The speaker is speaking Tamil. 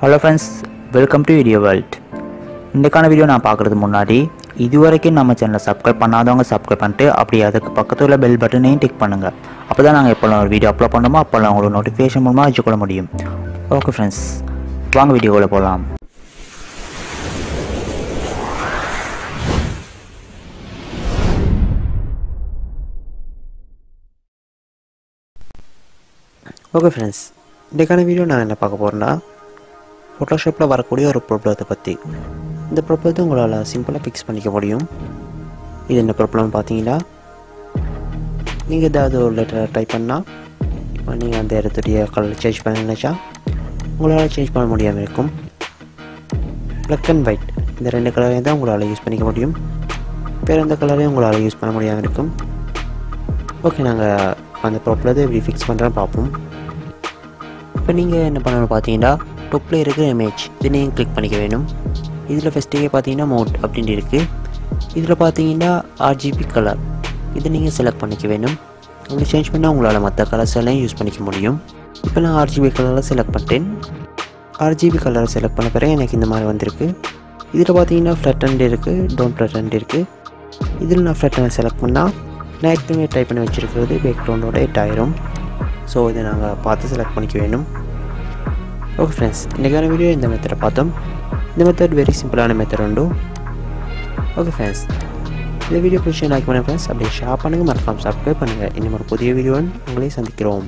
Hello friends, welcome to video world. இன்றைக்கான வீடியோ நான் பார்க்குறது முன்னாடி இதுவரைக்கும் நம்ம சேனலை சப்ஸ்கிரைப் பண்ணாதவங்க சப்ஸ்கிரைப் பண்ணிட்டு அப்படியே அதுக்கு பக்கத்தில் உள்ள பெல் பட்டனையும் டிக் பண்ணுங்கள். அப்போ தான் நாங்கள் எப்போல்லாம் ஒரு வீடியோ அப்லோட் பண்ணோமோ அப்போல்லாம் உங்களுக்கு நோட்டிஃபிகேஷன் மூலமாக வச்சுக்கொள்ள முடியும். ஓகே ஃப்ரெண்ட்ஸ், வாங்க வீடியோவில் போகலாம். ஓகே ஃப்ரெண்ட்ஸ், இன்றைக்கான வீடியோ நான் என்ன பார்க்க போகிறேன்னா ஃபோட்டோஷாப்பில் வரக்கூடிய ஒரு ப்ராப்ளத்தை பற்றி. இந்த ப்ராப்ளத்தை உங்களால் சிம்பிளாக ஃபிக்ஸ் பண்ணிக்க முடியும். இது என்ன ப்ராப்ளம்னு பார்த்தீங்கன்னா, நீங்கள் ஏதாவது ஒரு லெட்டரை டைப் பண்ணால் இப்போ நீங்கள் அந்த இடத்துடைய கலர் சேஞ்ச் பண்ண நினச்சா உங்களால் சேஞ்ச் பண்ண முடியாமல் இருக்கும். பிளாக் அண்ட் ஒயிட் இந்த ரெண்டு கலரையும் தான் உங்களால் யூஸ் பண்ணிக்க முடியும். வேறு எந்த கலரையும் உங்களால் யூஸ் பண்ண முடியாமல் இருக்கும். ஓகே, நாங்கள் அந்த ப்ராப்ளத்தை எப்படி ஃபிக்ஸ் பண்ணுறேன்னு பார்ப்போம். இப்போ நீங்கள் என்ன பண்ணணும்னு பார்த்தீங்கன்னா, டொப்பில் இருக்கிற இமேஜ் இது நீங்கள் கிளிக் பண்ணிக்க வேணும். இதில் ஃபஸ்ட்டே பார்த்தீங்கன்னா மோட் அப்படின்ட்டு இருக்குது. இதில் பார்த்தீங்கன்னா ஆர்ஜிபி கலர் இதை நீங்கள் செலக்ட் பண்ணிக்க வேணும். அப்படி சேஞ்ச் பண்ணால் உங்களால் மற்ற கலர்ஸ் எல்லாம் யூஸ் பண்ணிக்க முடியும். இப்போ நான் ஆர்ஜிபி கலரை செலக்ட் பண்ணிட்டேன். ஆர்ஜிபி கலரை செலக்ட் பண்ண பிறகு எனக்கு இந்த மாதிரி வந்திருக்கு. இதில் பார்த்தீங்கன்னா ஃப்ளட்டண்ட் இருக்குது, டோன்ட் ஃப்ளட்டண்ட் இருக்குது. இதில் நான் ஃப்ளட்டனை செலக்ட் பண்ணால் நான் ஏற்கனவே டைப் பண்ணி வச்சுருக்கிறது பேக்ரவுண்டோட 8000. ஸோ இதை நாங்கள் பார்த்து செலக்ட் பண்ணிக்க வேணும். ஓகே ஃப்ரெண்ட்ஸ், இன்றைக்கான வீடியோ இந்த மெத்தடை பார்த்தோம். இந்த மெத்தட் வெரி சிம்பிளான மெத்தட் உண்டு. ஓகே ஃப்ரெண்ட்ஸ், இந்த வீடியோ பிடிச்சி லைக் பண்ணுங்கள் ஃப்ரெண்ட்ஸ். அப்படியே ஷேர் பண்ணுங்கள், மறக்காமல் சப்ஸ்கிரைப் பண்ணுங்கள். இன்னும் ஒரு புதிய வீடியோன்னு உங்களை சந்திக்கிறோம்.